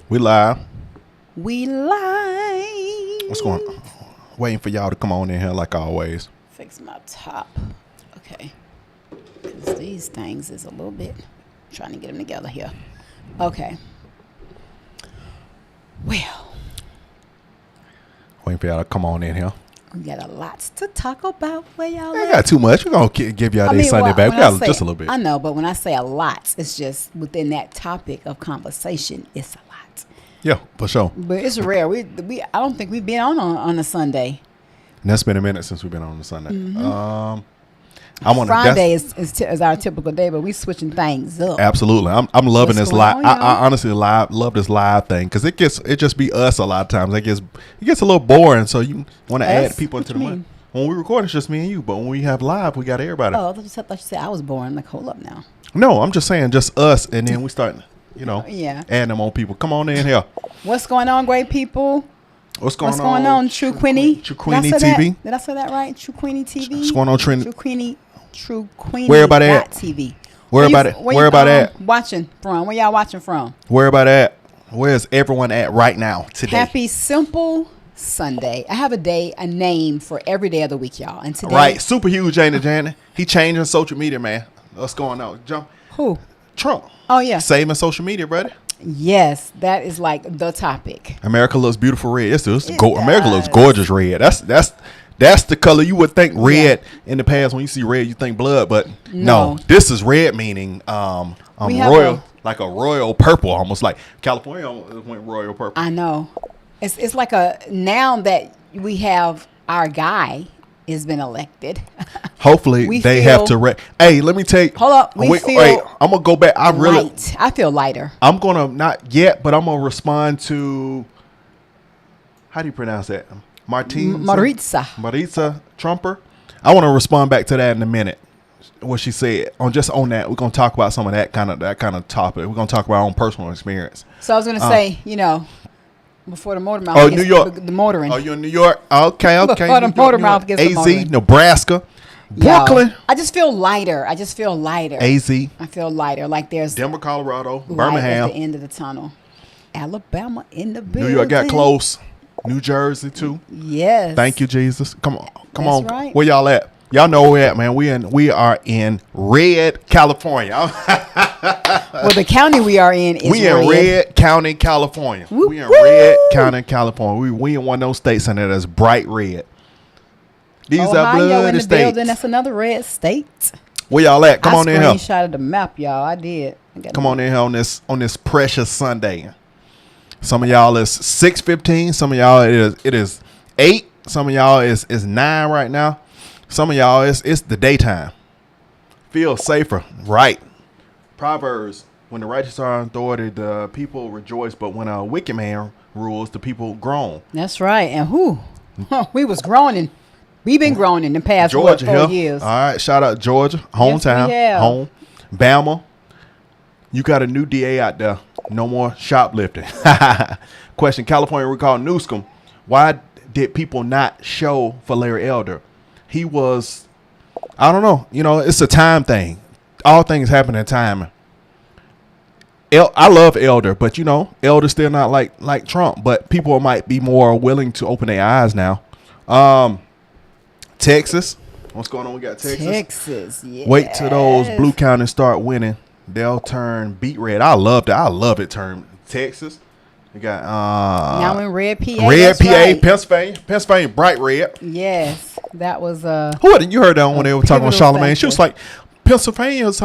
We live. We live. What's going on? Waiting for y'all to come on in here like always. Fix my top. Okay. Because these things is a little bit. Trying to get them together here. Okay. Well. Waiting for y'all to come on in here. We got a lot to talk about. Where y'all I at? got too much. We're going to give y'all this Sunday back. We got just a little bit. I know, but when I say a lot, it's just within that topic of conversation, it's a lot. Yeah, for sure. But it's rare. I don't think we've been on a Sunday. And that's been a minute since we've been on a Sunday. Mm-hmm. Friday is our typical day, but we switching things up. Absolutely. I'm loving What's this going live. on, I honestly love this live thing because it just be us a lot of times. It gets a little boring, so you want to add people into the money. When we record, it's just me and you, but when we have live, we got everybody. Oh, I thought you said I was boring. Like, hold up now. No, I'm just saying just us, and then we start, yeah, adding them on people. Come on in here. What's going on, great people? What's going on? True Queenie. True Queenie TV. Did I say that right? True Queenie TV. What's going on, True Queenie. Where about at? TV. Where about at? Watching from? Where y'all watching from? Where about at? Where's everyone at right now today? Happy Simple Sunday. I have a name for every day of the week, y'all. And today, right, super huge, ain't it, Janet? He changing social media, man. What's going on? Who? Trump. Oh yeah, saving social media, brother. Yes, that is like the topic. America looks beautiful red. America looks gorgeous red. That's the color you would think red in the past. When you see red, you think blood, but no, this is red meaning royal, like a royal purple, almost like California went royal purple. I know. It's like now that we have our guy has been elected. Hopefully they have to. Hey, let me take. Hold up. I'm gonna go back. I feel lighter. I'm gonna not yet, but I'm gonna respond to. How do you pronounce that? Maritza Trumper. I want to respond back to that in a minute. What she said on that, we're gonna talk about some of that kind of topic. We're gonna talk about our own personal experience. So I was gonna say, before the motor mouth. Oh, New York. The motoring. Oh, you're in New York. Okay. Before the motor mouth gets the motoring. AZ, Nebraska, Brooklyn. I just feel lighter. AZ. I feel lighter. Like there's Denver, Colorado, Birmingham. At the end of the tunnel. Alabama in the building. New York got close. New Jersey too. Yes. Thank you, Jesus. Come on. That's right. Where y'all at? Y'all know where we're at, man. We are in red California. Well, the county we are in is in red County, California. We in red County, California. We in one of those states in there that's bright red. These are bloody states. Building. That's another red state. Where y'all at? Come on in here. I screenshotted the map, y'all. I did. Come on in here on this precious Sunday. Some of y'all is 6:15. Some of y'all it is 8. Some of y'all is 9 right now. Some of y'all it's the daytime. Feel safer, right? Proverbs: when the righteous are in authority, the people rejoice. But when a wicked man rules, the people groan. That's right. And we was groaning. We've been groaning in the past Georgia, 4 years. All right, shout out Georgia, hometown, home, Bama. You got a new DA out there. No more shoplifting. Question: California recall Newsom. Why did people not show for Larry Elder? He was, I don't know. It's a time thing. All things happen in time. I love Elder, but Elder's still not like Trump. But people might be more willing to open their eyes now. Texas. What's going on? We got Texas. Yes. Wait till those blue counties start winning. They'll turn beet red. I love that. I love it. Turn Texas. We got now in red PA. Red PA, right. Pennsylvania, bright red. Yes, that was you heard that when they were talking about Charlemagne? She was like, Pennsylvania's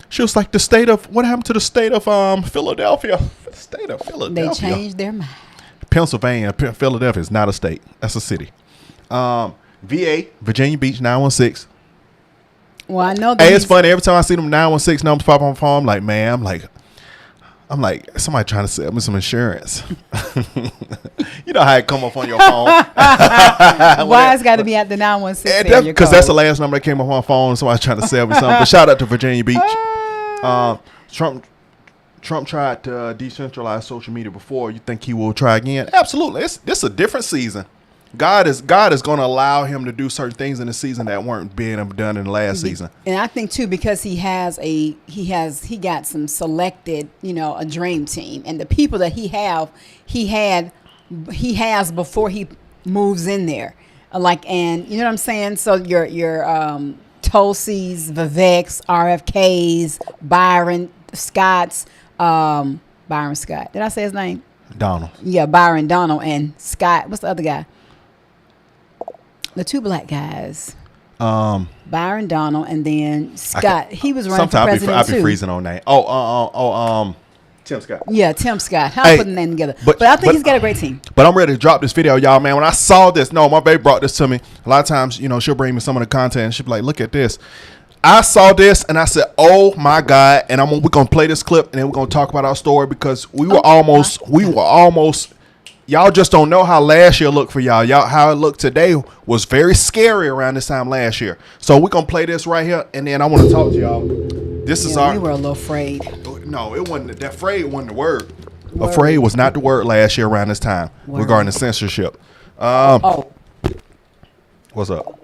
she was like the state of what happened to the state of Philadelphia? The state of Philadelphia. They changed their mind. Pennsylvania, Philadelphia is not a state. That's a city. VA, Virginia Beach, 916. Well, I know that. Hey, it's funny. Every time I see them 916 numbers pop on my phone, I'm like, man, I'm like, somebody trying to sell me some insurance. You know how it come up on your phone. Why it's got to be at the 916? Because that's the last number that came up on my phone. Somebody's trying to sell me something. But shout out to Virginia Beach. Trump tried to decentralize social media before. You think he will try again? Absolutely. This is a different season. God is going to allow him to do certain things in the season that weren't being done in the last season. And I think too, because he got some selected, a dream team, and the people that he has before he moves in there, and you know what I'm saying. So your Tulsi's, Vivek's, RFK's, Byron Scott's, Byron Scott. Did I say his name? Donald. Yeah, Byron Donald and Scott. What's the other guy? The two black guys. Byron Donald and then Scott. He was running for president I'll be too. freezing on that. Tim Scott. Yeah, Tim Scott. How I'm putting that together. But I think he's got a great team. But I'm ready to drop this video, y'all, man. When I saw this, my baby brought this to me. A lot of times, she'll bring me some of the content and she'll be like, look at this. I saw this and I said, oh my God. And we're going to play this clip and then we're going to talk about our story because we were almost, y'all just don't know how last year looked for y'all. How it looked today was very scary around this time last year. So we're going to play this right here and then I want to talk to y'all. We were a little afraid. No, it wasn't. That afraid wasn't the word. Afraid was not the word last year around this time regarding the censorship. What's up?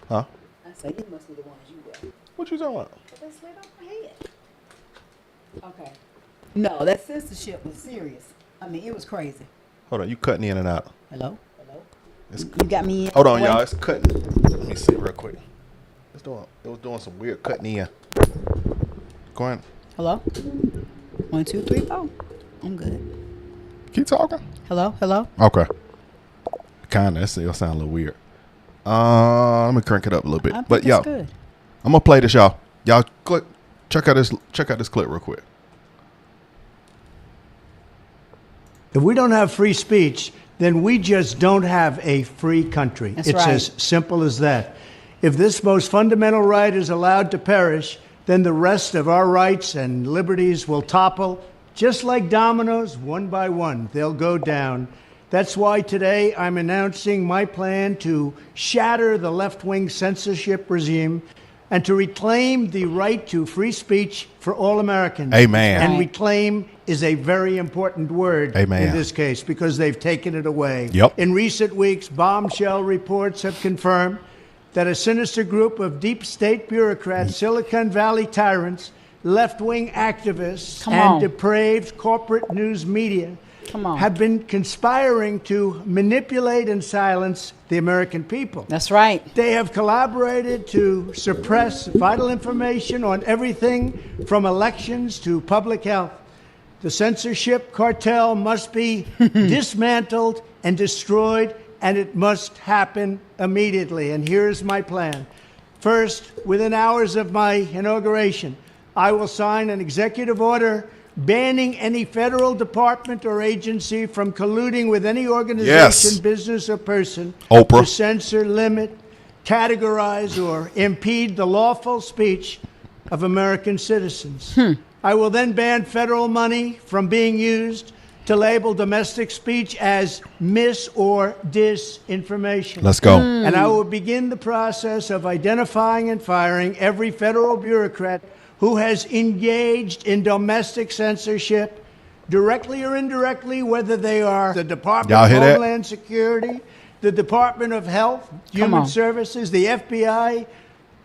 Huh? I said, these must be the ones you wear. What you talking about? That's right off my head. Okay. No, that censorship was serious. I mean, it was crazy. Hold on, you cutting in and out. Hello? You got me in. Hold on, y'all. It's cutting. Let me see real quick. It was doing some weird cutting in. Go ahead. Hello? 1, 2, 3, 4. I'm good. Keep talking. Hello? Okay. Kinda. That still sound a little weird. Let me crank it up a little bit. But y'all, good. I'm gonna play this, y'all. Y'all check out this clip real quick. If we don't have free speech, then we just don't have a free country. That's it's right. as simple as that. If this most fundamental right is allowed to perish, then the rest of our rights and liberties will topple, just like dominoes, one by one. They'll go down. That's why today I'm announcing my plan to shatter the left-wing censorship regime and to reclaim the right to free speech for all Americans. Amen. And reclaim is a very important word in this case because they've taken it away. Yep. In recent weeks, bombshell reports have confirmed that a sinister group of deep state bureaucrats, Silicon Valley tyrants, left-wing activists, and depraved corporate news media have been conspiring to manipulate and silence the American people. That's right. They have collaborated to suppress vital information on everything from elections to public health. The censorship cartel must be dismantled and destroyed, and it must happen immediately. And here's my plan. First, within hours of my inauguration, I will sign an executive order banning any federal department or agency from colluding with any organization, business, or person to censor, limit, categorize, or impede the lawful speech of American citizens. I will then ban federal money from being used to label domestic speech as mis- or disinformation. Let's go. And I will begin the process of identifying and firing every federal bureaucrat who has engaged in domestic censorship, directly or indirectly, whether they are the Department of Homeland Security, the Department of Health, Human Services, the FBI,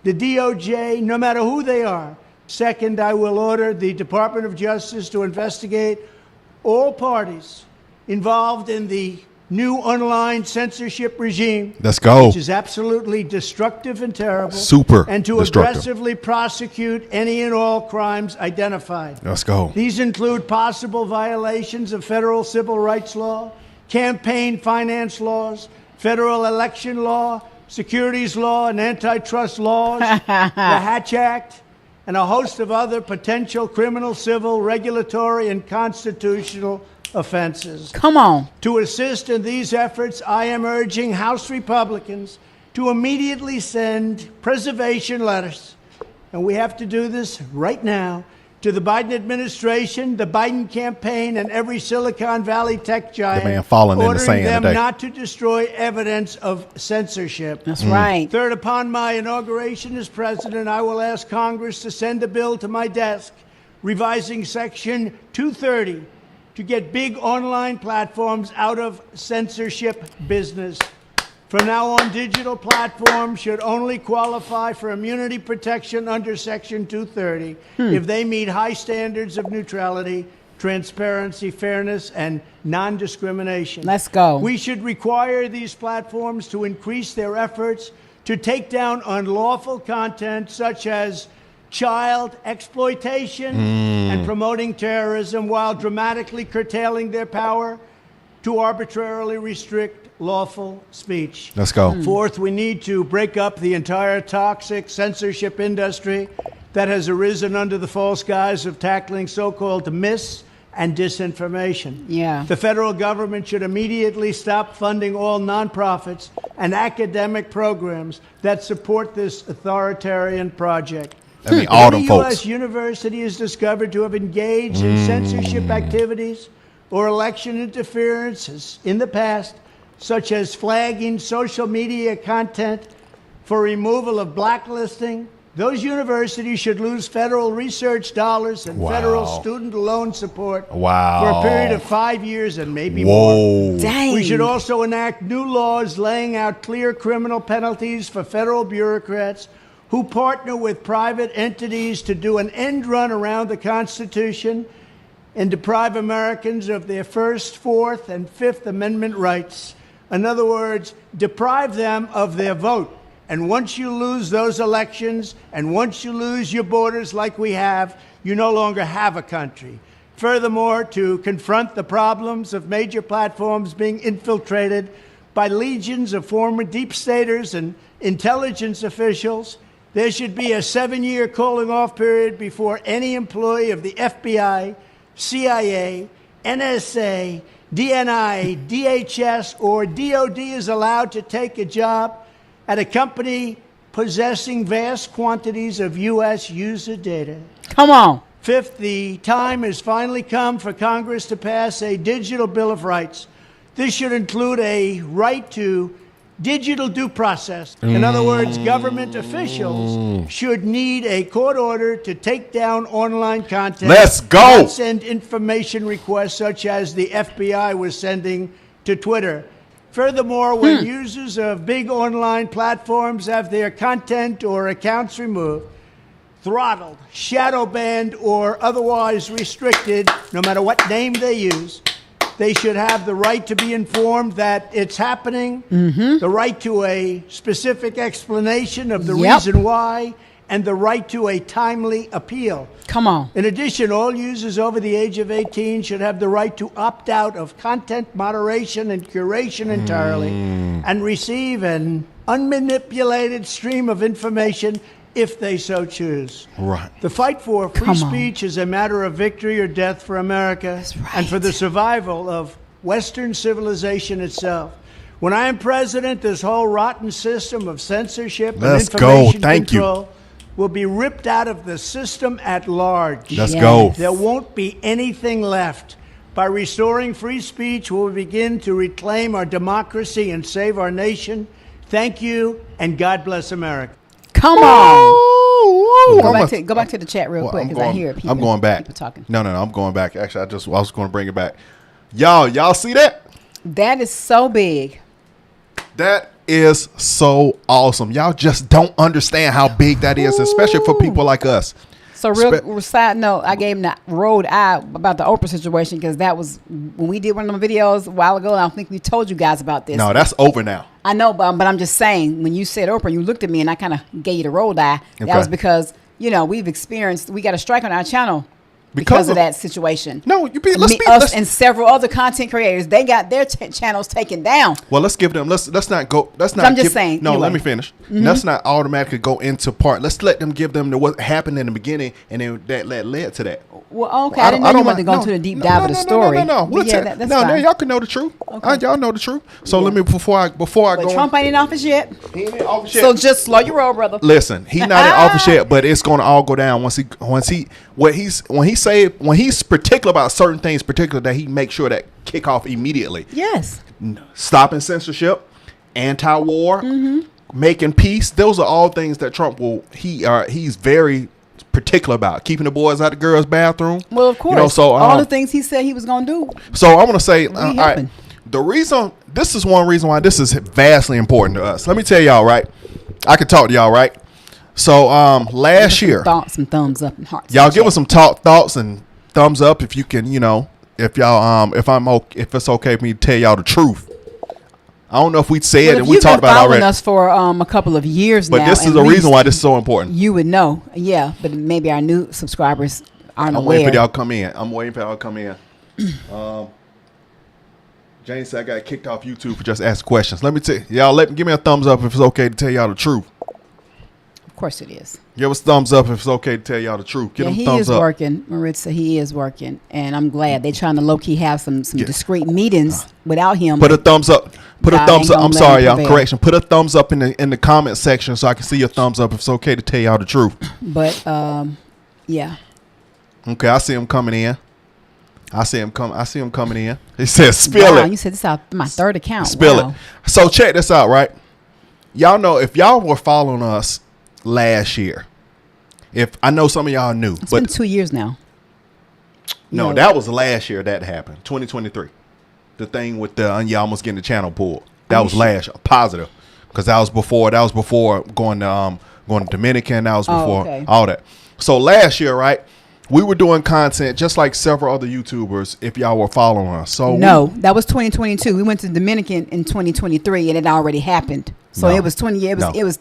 the DOJ, no matter who they are. Second, I will order the Department of Justice to investigate all parties involved in the new online censorship regime. Let's go. Which is absolutely destructive and terrible. Super and to aggressively prosecute any and all crimes identified. Let's go. These include possible violations of federal civil rights law, campaign finance laws, federal election law, securities law, and antitrust laws, the Hatch Act, and a host of other potential criminal, civil, regulatory, and constitutional offenses. Come on. To assist in these efforts, I am urging House Republicans to immediately send preservation letters, and we have to do this right now, to the Biden administration, the Biden campaign, and every Silicon Valley tech giant, ordering them not to destroy evidence of censorship. That's right. Third, upon my inauguration as president, I will ask Congress to send a bill to my desk revising Section 230 to get big online platforms out of censorship business. From now on, digital platforms should only qualify for immunity protection under Section 230 if they meet high standards of neutrality, transparency, fairness, and non-discrimination. Let's go. We should require these platforms to increase their efforts to take down unlawful content such as child exploitation and promoting terrorism, while dramatically curtailing their power to arbitrarily restrict lawful speech. Let's go. Fourth, we need to break up the entire toxic censorship industry that has arisen under the false guise of tackling so-called mis- and disinformation. Yeah. The federal government should immediately stop funding all nonprofits and academic programs that support this authoritarian project. I mean, all them Any folks. U.S. university is discovered to have engaged in censorship activities or election interferences in the past, such as flagging social media content for removal of blacklisting, those universities should lose federal research dollars and federal student loan support for a period of 5 years and maybe more. Dang. We should also enact new laws laying out clear criminal penalties for federal bureaucrats who partner with private entities to do an end run around the Constitution and deprive Americans of their First, Fourth, and Fifth Amendment rights. In other words, deprive them of their vote. And once you lose those elections, and once you lose your borders like we have, you no longer have a country. Furthermore, to confront the problems of major platforms being infiltrated by legions of former deep staters and intelligence officials, there should be a 7-year cooling off period before any employee of the FBI, CIA, NSA, DNI, DHS, or DOD is allowed to take a job at a company possessing vast quantities of U.S. user data. Come on. Fifth, the time has finally come for Congress to pass a digital Bill of Rights. This should include a right to digital due process. In other words, government officials should need a court order to take down online content. Let's go. Not send information requests such as the FBI was sending to Twitter. Furthermore, when users of big online platforms have their content or accounts removed, throttled, shadow banned, or otherwise restricted, no matter what name they use, they should have the right to be informed that it's happening, the right to a specific explanation of the reason why, and the right to a timely appeal. Come on. In addition, all users over the age of 18 should have the right to opt out of content moderation and curation entirely and receive an unmanipulated stream of information if they so choose. Right. The fight for free speech is a matter of victory or death for America and for the survival of Western civilization itself. When I am president, this whole rotten system of censorship and information control will be ripped out of the system at large. Let's go. There won't be anything left. By restoring free speech, we'll begin to reclaim our democracy and save our nation. Thank you, and God bless America. Come on. Go back to the chat real quick because I hear people. I'm going back. People talking. No, I'm going back. Actually, I was going to bring it back. Y'all see that? That is so big. That is so awesome. Y'all just don't understand how big that is, especially for people like us. So real side note, I gave him the road eye about the Oprah situation because that was when we did one of them videos a while ago. And I don't think we told you guys about this. No, that's over now. I know, but I'm just saying when you said Oprah, you looked at me and I kind of gave you the road eye. That was because we got a strike on our channel because of that situation. No, us and several other content creators, they got their channels taken down. Well, let's give them. Let's not go. Let's not. I'm just saying. No, anyway. let me finish. Let's not automatically go into part. Let's let them give them what happened in the beginning, and then that led to that. Well, okay. I didn't know you wanted to go into the deep dive of the story. No. That's fine. Y'all can know the truth. Okay. Y'all know the truth. So let me before I go. Trump ain't in office yet. He ain't in office yet. So just slow your roll, brother. Listen, he's not in office yet, but it's going to all go down when he's particular about certain things, particular that he makes sure that kick off immediately. Yes. Stopping censorship, anti-war, making peace. Those are all things that Trump will. He's very particular about? Keeping the boys out the girls' bathroom. Well, of course. You know, so all the things he said he was going to do. So I want to say, all right, happened. the reason, this is one reason why this is vastly important to us. Let me tell y'all, right? I can talk to y'all, right? So last year, thoughts and thumbs up and hearts. y'all give us some thoughts and thumbs up if you can, you know, if y'all if it's okay for me to tell y'all the truth. I don't know if we said it. We talked about it already. You've been following us for a couple of years now. But this is the reason why this is so important. You would know, yeah. But maybe our new subscribers aren't aware. I'm waiting for y'all to come in. Jane said I got kicked off YouTube for just asking questions. Let me tell y'all. Give me a thumbs up if it's okay to tell y'all the truth. Of course it is. Give us thumbs up if it's okay to tell y'all the truth. Give them thumbs up. He is working, Maritza. He is working, and I'm glad they're trying to low key have some discreet meetings without him. Put a thumbs up. Put a thumbs up. I'm sorry, y'all. Correction. Put a thumbs up in the comment section so I can see your thumbs up if it's okay to tell y'all the truth. But yeah. Okay, I see him coming in. I see him coming in. He says, "Spill it." You said this is my third account. Spill it. So check this out, right? Y'all know if y'all were following us last year, if I know some of y'all knew, it's been 2 years now. No, that was last year that happened. 2023. The thing with the you almost getting the channel pulled. That was last year. Positive, because that was before going to Dominican. That was before all that. So last year, right? We were doing content just like several other YouTubers. If y'all were following us, so that was 2022. We went to Dominican in 2023, and it already happened. So it was 20. It was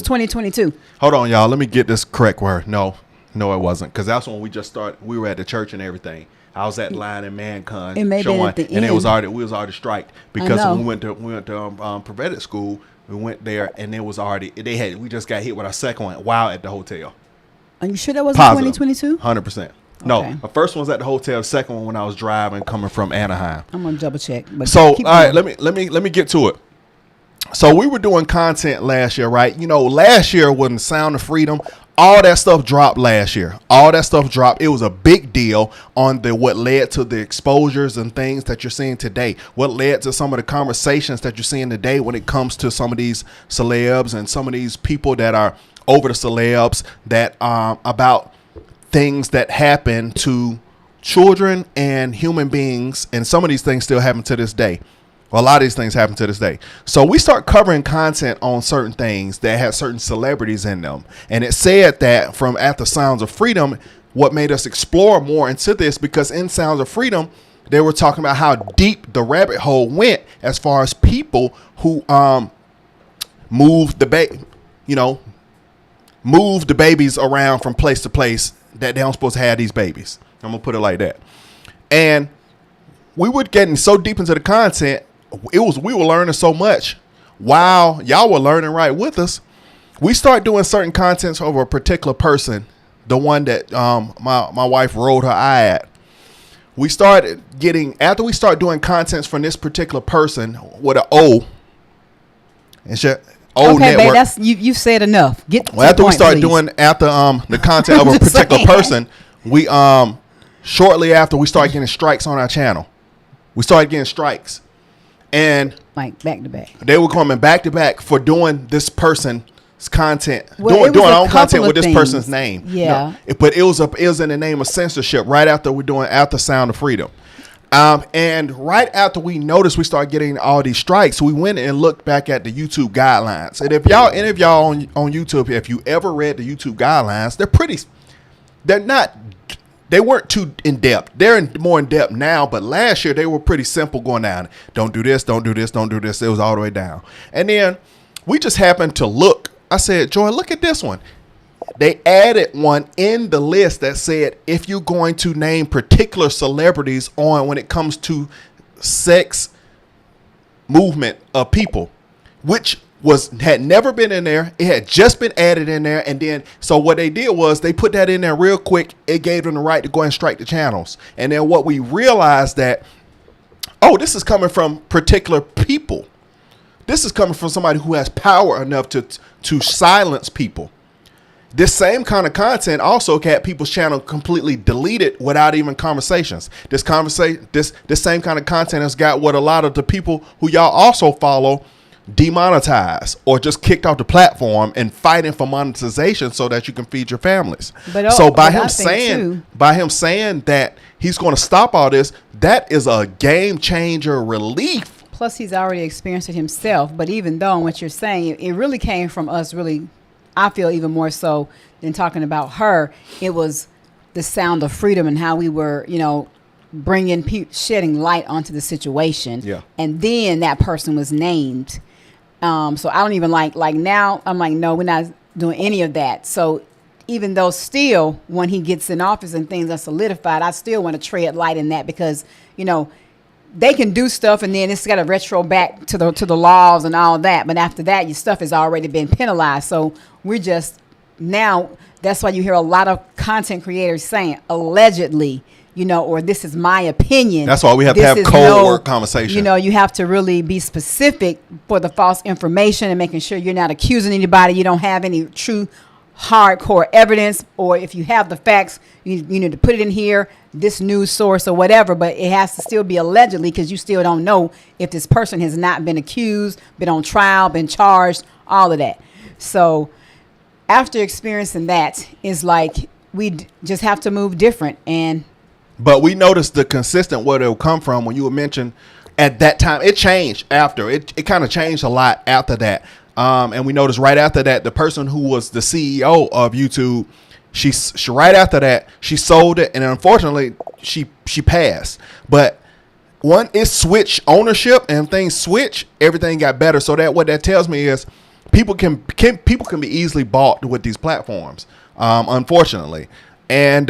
2022. Hold on, y'all. Let me get this correct word. No, it wasn't, because that's when we just started. We were at the church and everything. I was at Lion and ManCon showing, and we was already striked because when we went to Preventative School. We went there, and it was already we just got hit with our second one while at the hotel. Are you sure that wasn't 2022? 100%. No, the first one was at the hotel. The second one when I was driving coming from Anaheim. I'm gonna double check. So all right, let me get to it. So we were doing content last year, right? You know, last year when Sound of Freedom, all that stuff dropped last year. All that stuff dropped. It was a big deal on what led to the exposures and things that you're seeing today. What led to some of the conversations that you're seeing today when it comes to some of these celebs and some of these people that are over the celebs that about things that happen to children and human beings, and some of these things still happen to this day. Well, a lot of these things happen to this day. So we start covering content on certain things that had certain celebrities in them, and it said that from After Sounds of Freedom, what made us explore more into this, because in Sounds of Freedom they were talking about how deep the rabbit hole went as far as people who moved the babies around from place to place that they don't supposed to have these babies. I'm gonna put it like that. And we were getting so deep into the content, we were learning so much while y'all were learning right with us. We start doing certain contents over a particular person, the one that my wife rolled her eye at. We started getting, after we start doing contents from this particular person with an O and shit. Okay, babe, that's you said enough. After we start doing the content of a particular person, we shortly after we started getting strikes on our channel. We started getting strikes, and like back to back. They were coming back to back for doing this person's content, doing our own content with this person's name. Yeah, but it was in the name of censorship. Right after we're doing After Sound of Freedom. And right after we noticed we started getting all these strikes, we went and looked back at the YouTube guidelines. And if any of y'all on YouTube, if you ever read the YouTube guidelines, they weren't too in depth. They're more in depth now, but last year they were pretty simple going down. Don't do this, don't do this, don't do this. It was all the way down. And then we just happened to look. I said, Joy, look at this one. They added one in the list that said, if you're going to name particular celebrities on when it comes to sex movement of people, which had never been in there. It had just been added in there. And then, so what they did was they put that in there real quick. It gave them the right to go and strike the channels. And then what we realized that, this is coming from particular people. This is coming from somebody who has power enough to silence people. This same kind of content also had people's channel completely deleted without even conversations. This same kind of content has got what a lot of the people who y'all also follow demonetized or just kicked off the platform and fighting for monetization so that you can feed your families. But so by him saying that he's going to stop all this, that is a game changer relief. Plus, he's already experienced it himself. But even though what you're saying, it really came from us. Really, I feel even more so than talking about her. It was the sound of freedom and how we were, bringing shedding light onto the situation. Yeah. And then that person was named. So I don't even like now. I'm like, no, we're not doing any of that. So even though still when he gets in office and things are solidified, I still want to tread light in that because, they can do stuff and then it's got to retro back to the laws and all that. But after that, your stuff has already been penalized. So we're just now, that's why you hear a lot of content creators saying allegedly, or this is my opinion. That's why we have to have cold work conversation. You have to really be specific for the false information and making sure you're not accusing anybody. You don't have any true hardcore evidence, or if you have the facts, you need to put it in here, this news source or whatever, but it has to still be allegedly because you still don't know if this person has not been accused, been on trial, been charged, all of that. So after experiencing that, it's like we just have to move different. But we noticed the consistent where it'll come from when you were mentioned at that time. It changed after. It kind of changed a lot after that. And we noticed right after that, the person who was the CEO of YouTube, she right after that, she sold it. And unfortunately, she passed. But when it switched ownership and things switched, everything got better. So that what that tells me is people can be easily bought with these platforms, unfortunately. And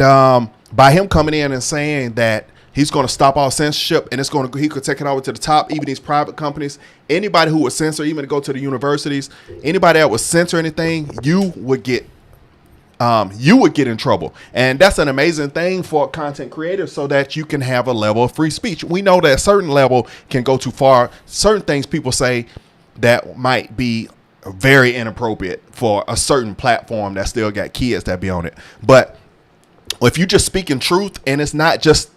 by him coming in and saying that he's going to stop all censorship and he could take it over to the top, even these private companies, anybody who would censor, even to go to the universities, anybody that would censor anything, you would get in trouble. And that's an amazing thing for content creators so that you can have a level of free speech. We know that a certain level can go too far. Certain things people say that might be very inappropriate for a certain platform that still got kids that be on it. But if you just speaking truth and it's not just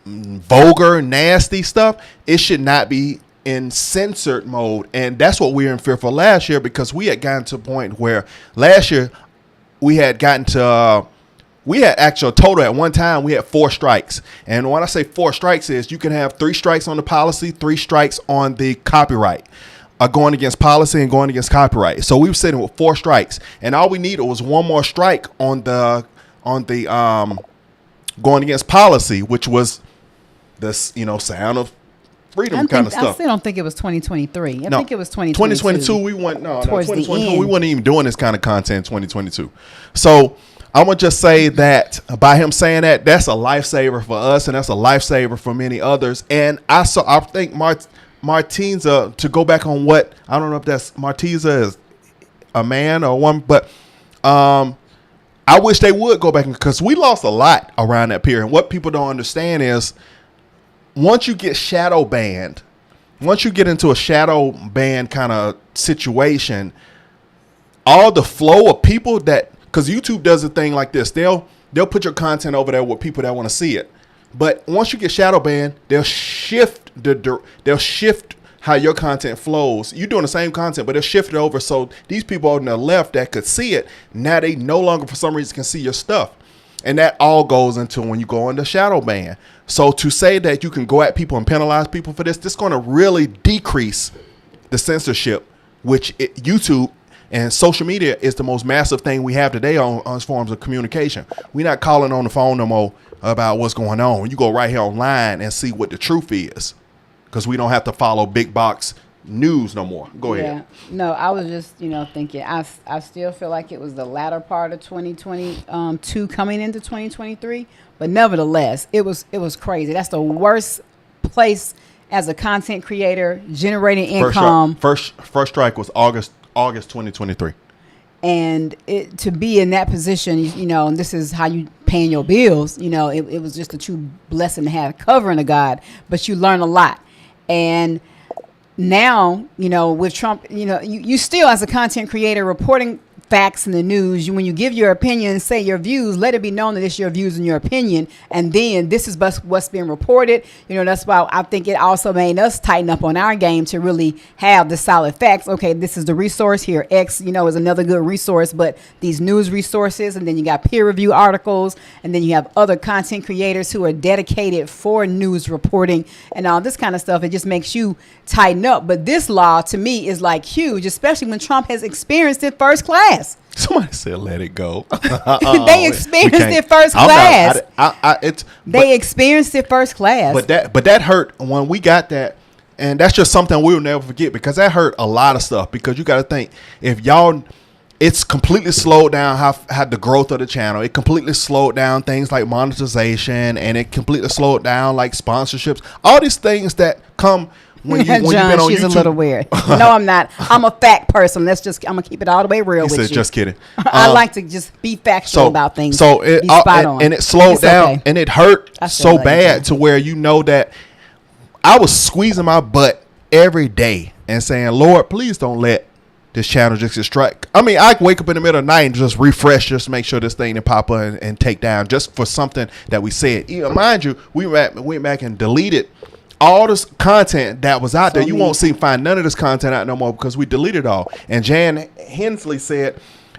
vulgar, nasty stuff, it should not be in censored mode. And that's what we were in fear for last year, because we had gotten to a point where last year we had actual total at one time, we had 4 strikes. And when I say 4 strikes is you can have 3 strikes on the policy, 3 strikes on the copyright. Going against policy and going against copyright. So we were sitting with 4 strikes, and all we needed was one more strike on the going against policy, which was this, sound of freedom kind of stuff. I still don't think it was 2023. I think it was 2022. 2022 we went 2022 we weren't even doing this kind of content in 2022. So I'm gonna just say that by him saying that, that's a lifesaver for us, and that's a lifesaver for many others. And I think Martinza, to go back on what, I don't know if that's Martinza is a man or a woman, but I wish they would go back, because we lost a lot around that period. And what people don't understand is once you get shadow banned, once you get into a shadow ban kind of situation, all the flow of people because YouTube does a thing like this, they'll put your content over there with people that want to see it. But once you get shadow banned, they'll shift how your content flows. You're doing the same content, but they'll shift it over. So these people on the left that could see it, now they no longer for some reason can see your stuff. And that all goes into when you go into shadow ban. So to say that you can go at people and penalize people for this is going to really decrease the censorship, which YouTube and social media is the most massive thing we have today on forms of communication. We're not calling on the phone no more about what's going on. You go right here online and see what the truth is, because we don't have to follow big box news no more. Go ahead. No, I was just, thinking, I still feel like it was the latter part of 2022 coming into 2023, but nevertheless, it was crazy. That's the worst place as a content creator generating income. First strike was August 2023. And to be in that position, and this is how you paying your bills, it was just a true blessing to have covering of God, but you learn a lot. And now, with Trump, you still as a content creator reporting facts in the news, when you give your opinion and say your views, let it be known that it's your views and your opinion, and then this is what's being reported. That's why I think it also made us tighten up on our game to really have the solid facts. Okay, this is the resource here. X, is another good resource, but these news resources, and then you got peer review articles, and then you have other content creators who are dedicated for news reporting and all this kind of stuff. It just makes you tighten up. But this law to me is like huge, especially when Trump has experienced it first class. Somebody said, "Let it go." They experienced it first class. They experienced it first class. But that hurt when we got that, and that's just something we'll never forget, because that hurt a lot of stuff. Because you got to think, it's completely slowed down how the growth of the channel. It completely slowed down things like monetization, and it completely slowed down like sponsorships. All these things that come. When you've been on she's YouTube. A little weird. No, I'm not. I'm a fact person. I'm gonna keep it all the way real with you. Just kidding. I like to just be factual about things. So it slowed down, and it hurt so bad to where that I was squeezing my butt every day and saying, "Lord, please don't let this channel just get strike." I mean, I wake up in the middle of the night and just refresh, just to make sure this thing didn't pop up and take down, just for something that we said. Mind you, we went back and deleted all this content that was out there. You won't find none of this content out no more because we deleted it all. And Jan Hensley said,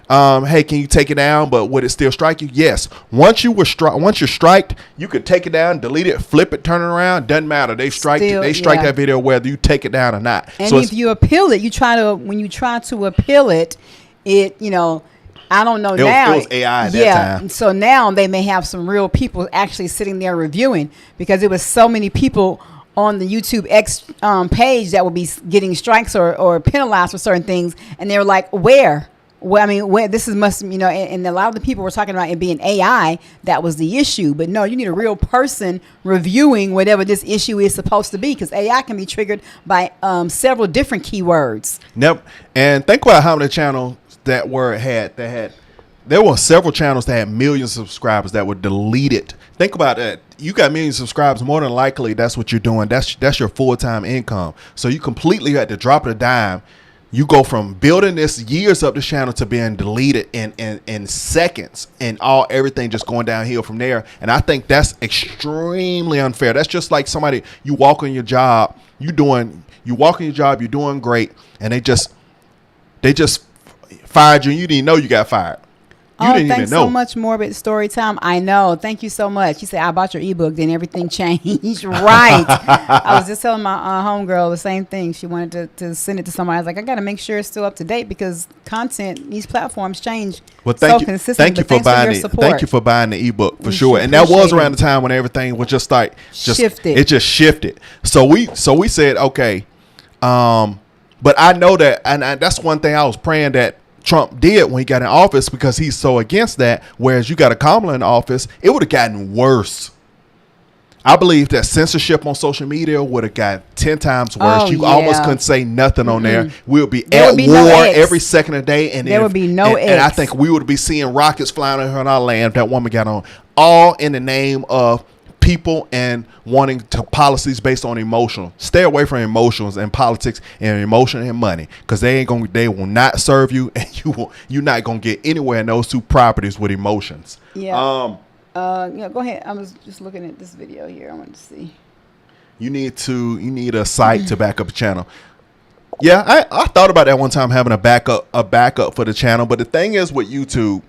"Hey, can you take it down? But would it still strike you?" Yes. Once you're striked, you could take it down, delete it, flip it, turn it around. Doesn't matter. They strike that video whether you take it down or not. And so if you appeal it, when you try to appeal it, I don't know now. It was AI at that time. So now they may have some real people actually sitting there reviewing, because it was so many people on the YouTube X page that would be getting strikes or penalized for certain things, and they were like, where? Well, I mean, where this is and a lot of the people were talking about it being AI that was the issue, but no, you need a real person reviewing whatever this issue is supposed to be, because AI can be triggered by several different keywords. Yep. And think about how many channels there were several channels that had millions of subscribers that were deleted. Think about that. You got millions of subscribers. More than likely, that's what you're doing. That's your full-time income. So you completely at the drop of a dime, you go from building this years up the channel to being deleted in seconds, and everything just going downhill from there. And I think that's extremely unfair. That's just like somebody, you walk on your job, you're doing great, and they just fired you, and you didn't know you got fired. Thanks so much, Morbid Story Time. I know. Thank you so much. You said, "I bought your ebook, then everything changed." Right. I was just telling my homegirl the same thing. She wanted to send it to somebody. I was like, I got to make sure it's still up to date, because content, these platforms change consistently. Thank you for buying it. Thank you for buying the ebook for sure. And that was around the time when everything was just like shifted. It just shifted. So we said, okay. But I know that, and that's one thing I was praying that Trump did when he got in office, because he's so against that. Whereas you got a Kamala in office, it would have gotten worse. I believe that censorship on social media would have got 10 times worse. Almost couldn't say nothing on there. We'll be at war every second of the day, and there would be no X. And I think we would be seeing rockets flying on our land. That woman got on, all in the name of people and wanting to policies based on emotional. Stay away from emotions and politics and emotion and money, because they will not serve you, and you're not gonna get anywhere in those two properties with emotions. Yeah. Go ahead. I was just looking at this video here. I wanted to see. You need a site to back up a channel. Yeah, I thought about that one time, having a backup for the channel. But the thing is with YouTube,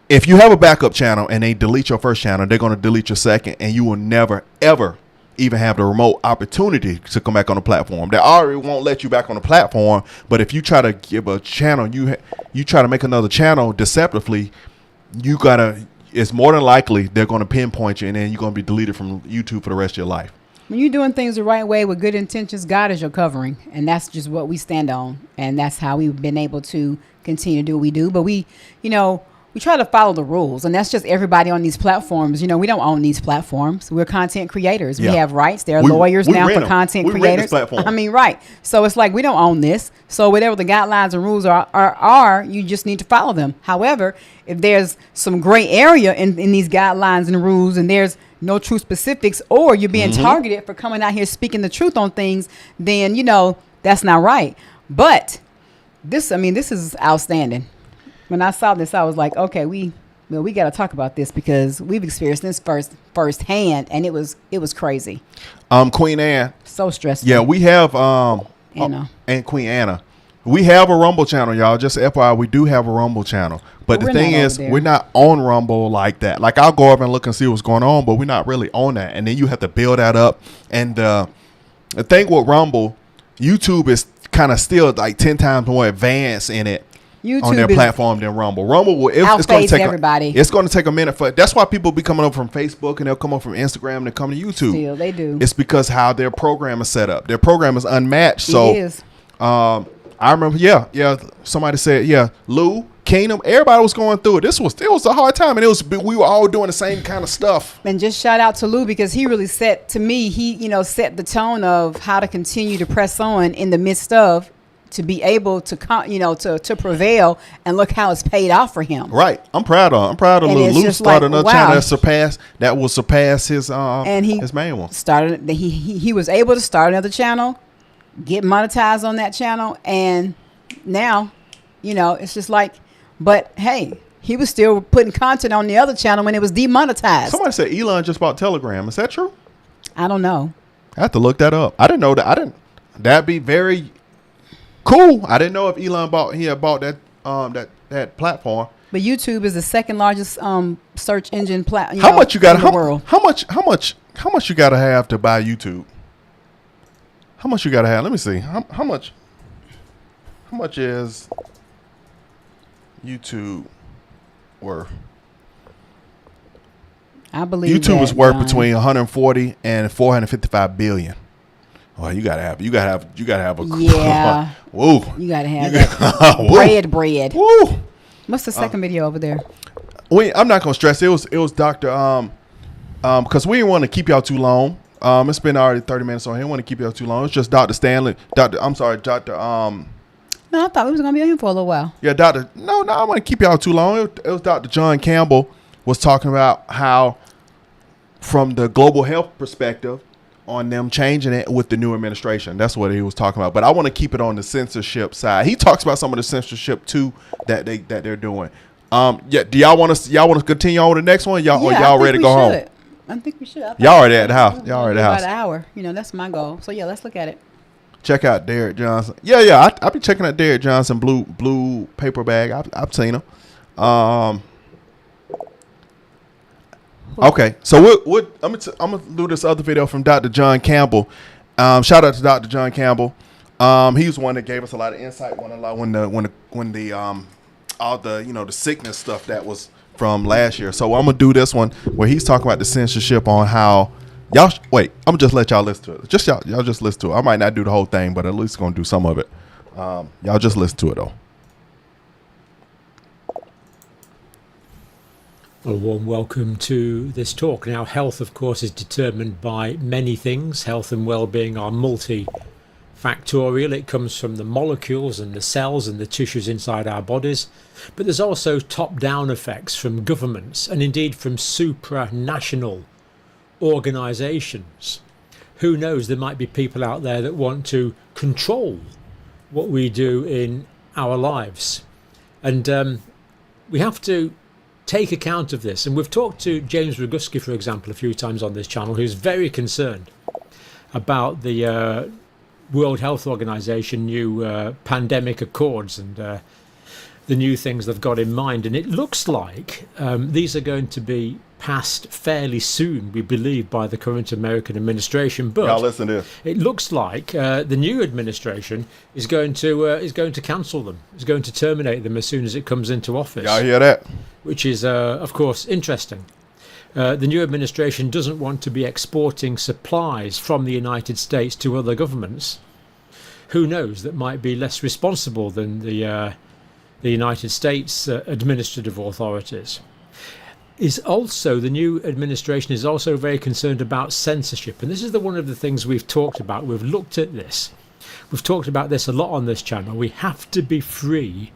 if you have a backup channel and they delete your first channel, they're going to delete your second, and you will never, ever even have the remote opportunity to come back on the platform. They already won't let you back on the platform. But if you try to give a channel, you try to make another channel deceptively, it's more than likely they're going to pinpoint you, and then you're going to be deleted from YouTube for the rest of your life. When you're doing things the right way with good intentions, God is your covering. And that's just what we stand on. And that's how we've been able to continue to do what we do. But we try to follow the rules, and that's just everybody on these platforms. We don't own these platforms. We're content creators. We have rights. There are lawyers now for content creators. I mean, right. So it's like, we don't own this. So whatever the guidelines and rules are, you just need to follow them. However, if there's some gray area in these guidelines and rules, and there's no true specifics, or you're being targeted for coming out here speaking the truth on things, then, that's not right. But this is outstanding. When I saw this, I was like, okay, we got to talk about this because we've experienced this firsthand, and it was crazy. Queen Anne. So stressful. Yeah, we have Anna. And Queen Anna. We have a Rumble channel, y'all. Just FYI, we do have a Rumble channel. But the thing is, we're not on Rumble like that. Like, I'll go over and look and see what's going on, but we're not really on that. And then you have to build that up. And the thing with Rumble, YouTube is kind of still like 10 times more advanced in it. YouTube on their platform than Rumble. Rumble it's going to take everybody. It's going to take a minute for. That's why people be coming up from Facebook and they'll come up from Instagram and they come to YouTube. Still, they do. It's because how their program is set up. Their program is unmatched. So, it is. I remember. Yeah. Somebody said, Lou Kingdom. Everybody was going through it. It was a hard time, and we were all doing the same kind of stuff. And just shout out to Lou because he really set the tone of how to continue to press on in the midst of. To be able to to prevail, and look how it's paid off for him. Right, I'm proud of Lou. Lou started another channel that will surpass his his main one. He was able to start another channel, get monetized on that channel, and now, it's just like. But hey, he was still putting content on the other channel when it was demonetized. Somebody said Elon just bought Telegram. Is that true? I don't know. I have to look that up. I didn't know that. That'd be very. Cool. I didn't know if Elon bought that platform. But YouTube is the second largest search engine platform. How much you got in the world? How much you got to have to buy YouTube? How much you got to have? Let me see. How much is YouTube worth? I believe YouTube is worth between 140 and 455 billion. Well, you gotta have a yeah. Whoa. You gotta have that bread. Woo. What's the second video over there? I'm not gonna stress. It was Dr. Because we didn't want to keep y'all too long. It's been already 30 minutes on here. I didn't want to keep y'all too long. It's just Dr. Stanley. No, I thought we was gonna be on here for a little while. Yeah, Doctor. No, I don't want to keep y'all too long. It was Dr. John Campbell was talking about how, from the global health perspective, on them changing it with the new administration. That's what he was talking about. But I want to keep it on the censorship side. He talks about some of the censorship too that they're doing. Yeah. Do y'all want to continue on with the next one? Y'all ready to go home? I think we should. Y'all already at the house. Y'all already at the house. About an hour. That's my goal. So yeah, let's look at it. Check out Derek Johnson. Yeah. I be checking out Derek Johnson blue paper bag. I've seen him. Okay, so I'm gonna do this other video from Dr. John Campbell. Shout out to Dr. John Campbell. He was one that gave us a lot of insight when the all the sickness stuff that was from last year. So I'm gonna do this one where he's talking about the censorship on how y'all. Wait, I'm gonna just let y'all listen to it. Just y'all just listen to it. I might not do the whole thing, but at least gonna do some of it. Y'all just listen to it though. A warm welcome to this talk. Now, health, of course, is determined by many things. Health and well-being are multifactorial. It comes from the molecules and the cells and the tissues inside our bodies. But there's also top-down effects from governments and indeed from supranational organisations. Who knows, there might be people out there that want to control what we do in our lives. And we have to take account of this, and we've talked to James Roguski, for example, a few times on this channel, who's very concerned about the World Health Organization new pandemic accords and the new things they've got in mind. And it looks like these are going to be passed fairly soon, we believe, by the current American administration. But y'all listen to this. It looks like the new administration is going to cancel them. Is going to terminate them as soon as it comes into office. Y'all hear that? Which is, of course, interesting. The new administration doesn't want to be exporting supplies from the United States to other governments. Who knows, that might be less responsible than the United States administrative authorities. The new administration is also very concerned about censorship. And this is one of the things we've talked about. We've looked at this. We've talked about this a lot on this channel. We have to be free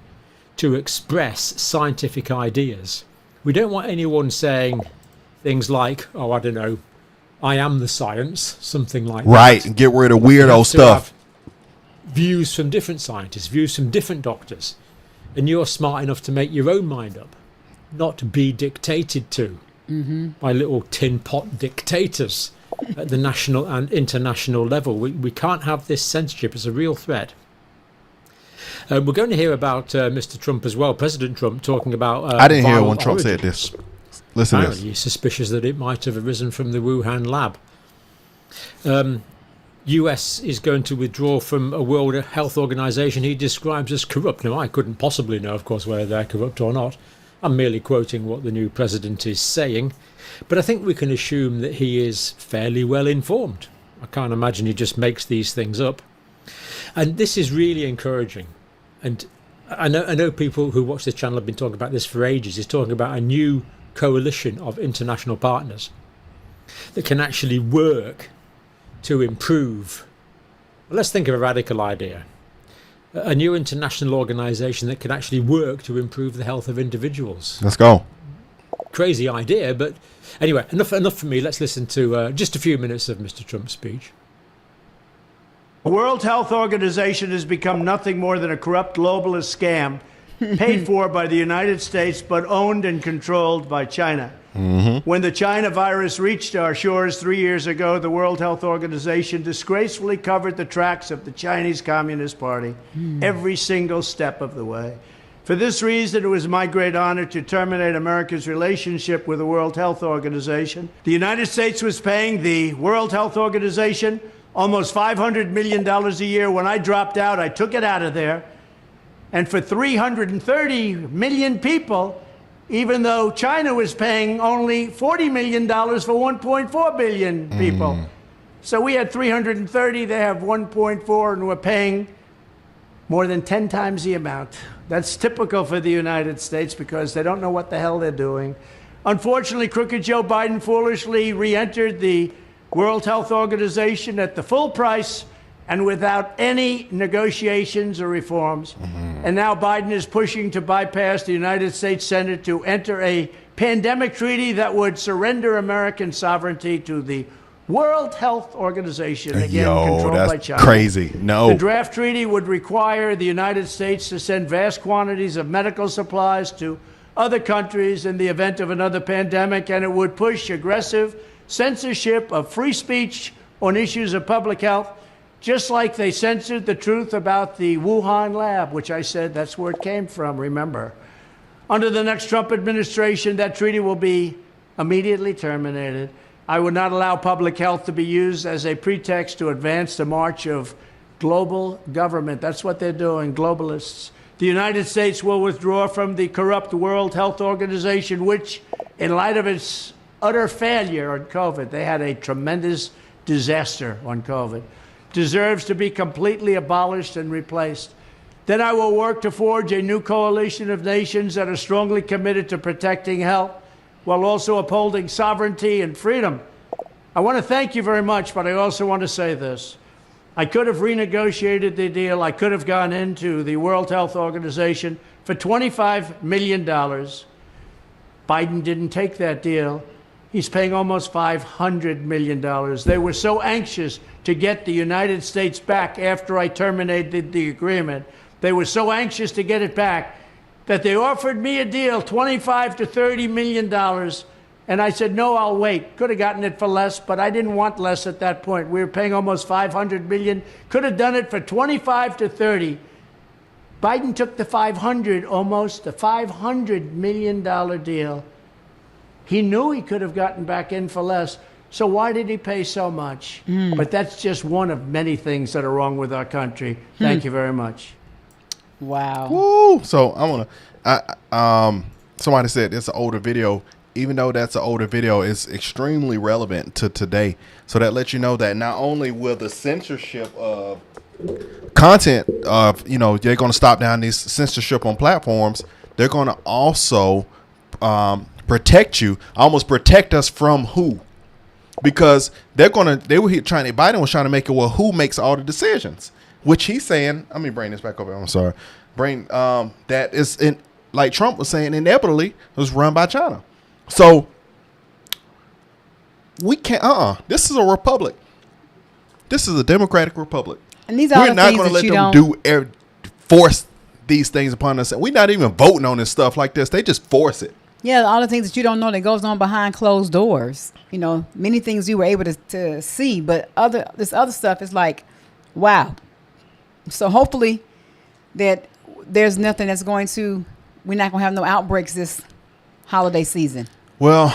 to express scientific ideas. We don't want anyone saying things like, oh, I don't know, I am the science, something like that. Right, and get rid of weirdo stuff. Views from different scientists, views from different doctors. and you're smart enough to make your own mind up, not to be dictated to by little tin pot dictators at the national and international level. We can't have this censorship. It's a real threat. We're going to hear about Mr. Trump as well, President Trump, talking about I didn't hear when viral Trump said origins. this. Listen to Apparently, this. he's suspicious that it might have arisen from the Wuhan lab. US is going to withdraw from a World Health Organization he describes as corrupt. Now, I couldn't possibly know, of course, whether they're corrupt or not. I'm merely quoting what the new president is saying. But I think we can assume that he is fairly well informed. I can't imagine he just makes these things up. And this is really encouraging. And I know people who watch this channel have been talking about this for ages. He's talking about a new coalition of international partners that can actually work to improve. Well, let's think of a radical idea. A new international organization that can actually work to improve the health of individuals. Let's go. Crazy idea, but anyway, enough for me. Let's listen to just a few minutes of Mr. Trump's speech. The World Health Organization has become nothing more than a corrupt globalist scam paid for by the United States but owned and controlled by China. When the China virus reached our shores 3 years ago, the World Health Organization disgracefully covered the tracks of the Chinese Communist Party every single step of the way. For this reason, it was my great honor to terminate America's relationship with the World Health Organization. The United States was paying the World Health Organization almost $500 million a year. When I dropped out, I took it out of there. And for 330 million people, even though China was paying only $40 million for 1.4 billion people. So we had 330, they have 1.4, and we're paying more than 10 times the amount. That's typical for the United States because they don't know what the hell they're doing. Unfortunately, crooked Joe Biden foolishly re-entered the World Health Organization at the full price and without any negotiations or reforms. And now Biden is pushing to bypass the United States Senate to enter a pandemic treaty that would surrender American sovereignty to the World Health Organization, again controlled by China. Crazy. No. The draft treaty would require the United States to send vast quantities of medical supplies to other countries in the event of another pandemic, and it would push aggressive censorship of free speech on issues of public health, just like they censored the truth about the Wuhan lab, which I said that's where it came from, remember. Under the next Trump administration, that treaty will be immediately terminated. I would not allow public health to be used as a pretext to advance the march of global government. That's what they're doing, globalists. The United States will withdraw from the corrupt World Health Organization, which, in light of its utter failure on COVID, they had a tremendous disaster on COVID, deserves to be completely abolished and replaced. Then I will work to forge a new coalition of nations that are strongly committed to protecting health while also upholding sovereignty and freedom. I want to thank you very much, but I also want to say this. I could have renegotiated the deal. I could have gone into the World Health Organization for $25 million. Biden didn't take that deal. He's paying almost $500 million. They were so anxious to get the United States back after I terminated the agreement. They were so anxious to get it back that they offered me a deal, $25 to $30 million. And I said, no, I'll wait. Could have gotten it for less, but I didn't want less at that point. We were paying almost $500 million. Could have done it for $25 to $30. Biden took the almost the $500 million deal. He knew he could have gotten back in for less. So why did he pay so much? But that's just one of many things that are wrong with our country. Thank you very much. Wow. Woo! So I want to. Somebody said it's an older video. Even though that's an older video, it's extremely relevant to today. So that lets you know that not only will the censorship of content of they're going to stop down this censorship on platforms, they're going to also protect you, almost protect us from who. Because Biden was trying to make it, well, who makes all the decisions? Which he's saying, let me bring this back over. I'm sorry. That is, like Trump was saying, inevitably it was run by China. So we can't, this is a republic. This is a democratic republic. And these are We're not going to let them force these things upon us. And we're not even voting on this stuff like this. They just force it. Yeah, all the things that you don't know that goes on behind closed doors. You know, many things you were able to see, but this other stuff is like, wow. So hopefully that there's nothing that's going to, we're not going to have no outbreaks this holiday season. Well,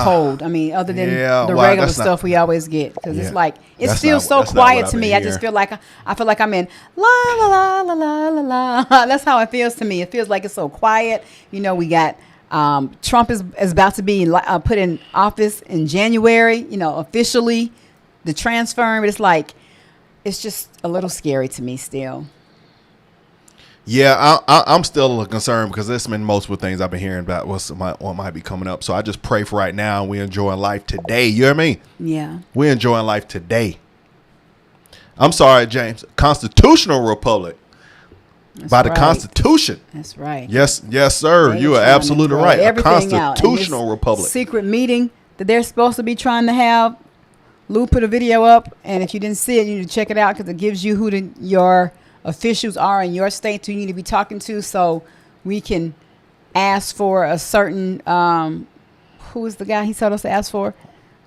cold. I mean, other than the well, regular stuff we always get, because it's like it feels so that's quiet to me. I just feel like I'm in la la la la la la la. That's how it feels to me. It feels like it's so quiet. You know, we got Trump is about to be put in office in January. You know, officially the transfer. But it's like it's just a little scary to me still. Yeah, I'm still a little concerned because there's been multiple things I've been hearing about what might be coming up. So I just pray for right now. We're enjoying life today. You hear me? Yeah. We're enjoying life today. I'm sorry, James. Constitutional republic. That's by the Constitution. That's right. Yes, sir. You are absolutely right. A constitutional republic. Secret meeting that they're supposed to be trying to have. Lou put a video up, and if you didn't see it, you need to check it out because it gives you who your officials are in your state who you need to be talking to, so we can ask for a certain who is the guy he told us to ask for,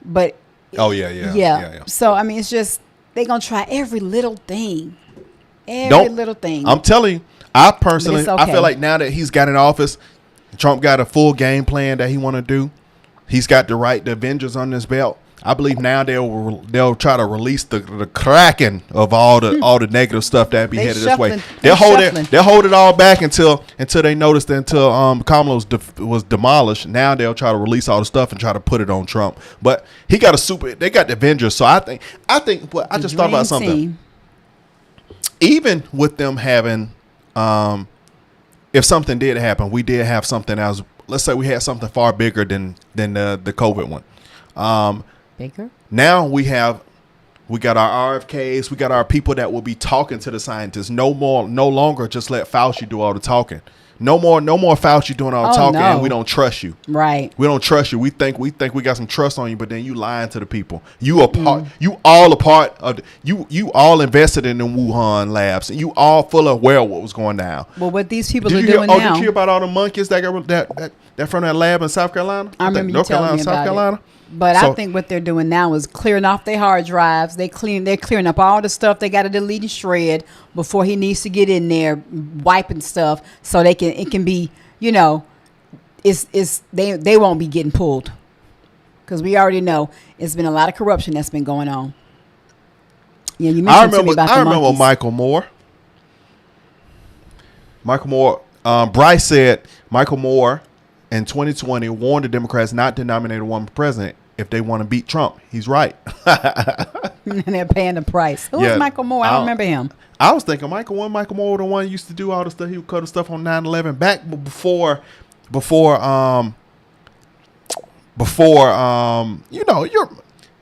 but yeah. So I mean, it's just they're gonna try every little thing, little thing. I'm telling you, I personally, I feel like now that he's got in office, Trump got a full game plan that he want to do. He's got the Avengers on his belt. I believe now they'll try to release the cracking of all the negative stuff that be headed this way. They'll hold it all back until they notice that Kamala was demolished. Now they'll try to release all the stuff and try to put it on Trump. But they got the Avengers. So I think I just thought about something. Even with them having, if something did happen, we did have something else. Let's say we had something far bigger than the COVID one. Bigger? Now we got our RFKs, we got our people that will be talking to the scientists. No longer just let Fauci do all the talking. No more Fauci doing all the talking, and we don't trust you. Right. We don't trust you. We think we got some trust on you, but then you lying to the people. You all invested in the Wuhan labs, and you all fully aware of what was going down. Well, what these people are doing now. Did you hear about all the monkeys that from that lab in South Carolina? I remember you telling me about it. But I think what they're doing now is clearing off their hard drives. They're clearing up all the stuff they got to delete and shred before he needs to get in there wiping stuff so it can be, you know, they won't be getting pulled because we already know it's been a lot of corruption that's been going on. Yeah, you mentioned to me about the monkeys. I remember Michael Moore. Bryce said Michael Moore in 2020 warned the Democrats not to nominate a woman president if they want to beat Trump. He's right. And they're paying the price. Who is Michael Moore? I don't remember him. I was thinking Michael Moore, the one who used to do all the stuff. He would cut the stuff on 9/11 back before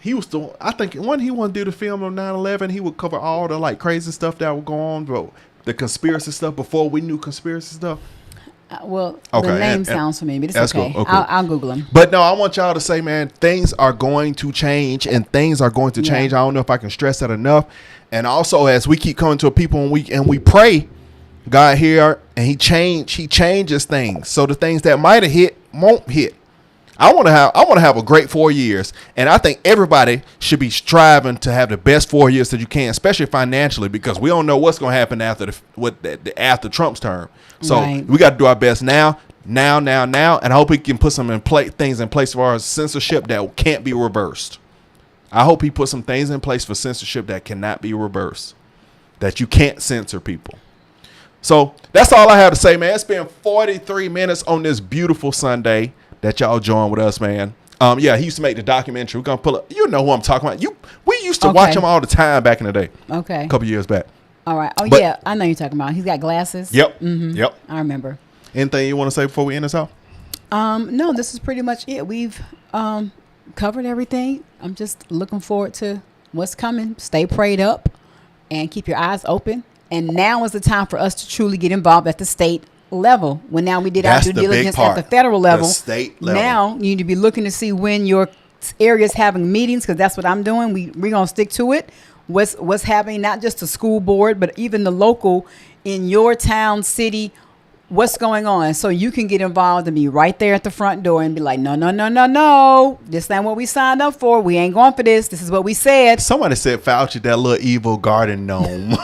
he was the, I think when he wanted to do the film on 9/11, he would cover all the like crazy stuff that would go on, bro. The conspiracy stuff before we knew conspiracy stuff. The name sounds familiar, but it's okay. Cool. I'll Google him. But no, I want y'all to say, man, things are going to change, and things are going to change. I don't know if I can stress that enough. And also, as we keep coming to a people and we pray, God here, and He changes things. So the things that might have hit won't hit. I want to have a great 4 years, and I think everybody should be striving to have the best 4 years that you can, especially financially, because we don't know what's going to happen after Trump's term. So we got to do our best now, and I hope he can put some things in place for our censorship that can't be reversed. I hope he put some things in place for censorship that cannot be reversed, that you can't censor people. So that's all I have to say, man. It's been 43 minutes on this beautiful Sunday that y'all join with us, man. He used to make the documentary. We're gonna pull up. You know who I'm talking about. We used to watch him all the time back in the day. Okay. A couple years back. All right. Yeah, I know you're talking about. He's got glasses. Yep. Mm-hmm. Yep. I remember. Anything you want to say before we end this off? No, this is pretty much it. We've covered everything. I'm just looking forward to what's coming. Stay prayed up and keep your eyes open. And now is the time for us to truly get involved at the state level. When now we did our due diligence at the federal level, the state level. Now you need to be looking to see when your area is having meetings, because that's what I'm doing. We're gonna stick to it. What's happening, not just the school board, but even the local in your town, city, what's going on, so you can get involved and be right there at the front door and be like, no, no, no, no, no, this ain't what we signed up for. We ain't going for this. This is what we said. Somebody said Fauci, that little evil garden gnome.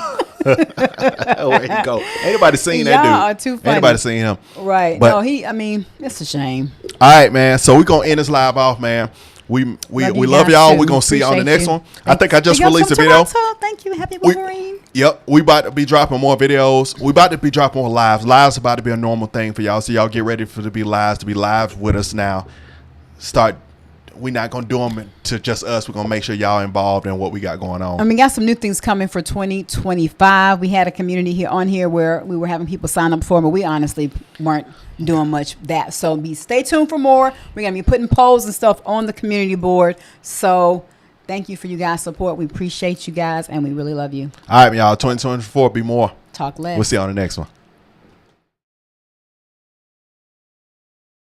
Where he go? Anybody seen that dude? Y'all are too funny. Anybody seen him? Right. But, It's a shame. All right, man. So we're going to end this live off, man. We love y'all. We're going to see you on the next one. I think I just released a video. Thank you. Happy Wolverine. Yep. We about to be dropping more videos. We about to be dropping more lives. Lives about to be a normal thing for y'all. So y'all get ready to be live with us now. We're not going to do them to just us. We're going to make sure y'all involved in what we got going on. And we got some new things coming for 2025. We had a community here where we were having people sign up for, but we honestly weren't doing much that. So stay tuned for more. We're going to be putting polls and stuff on the community board. So thank you for you guys' support. We appreciate you guys, and we really love you. All right, y'all. 2024, be more. Talk less. We'll see you on the next one.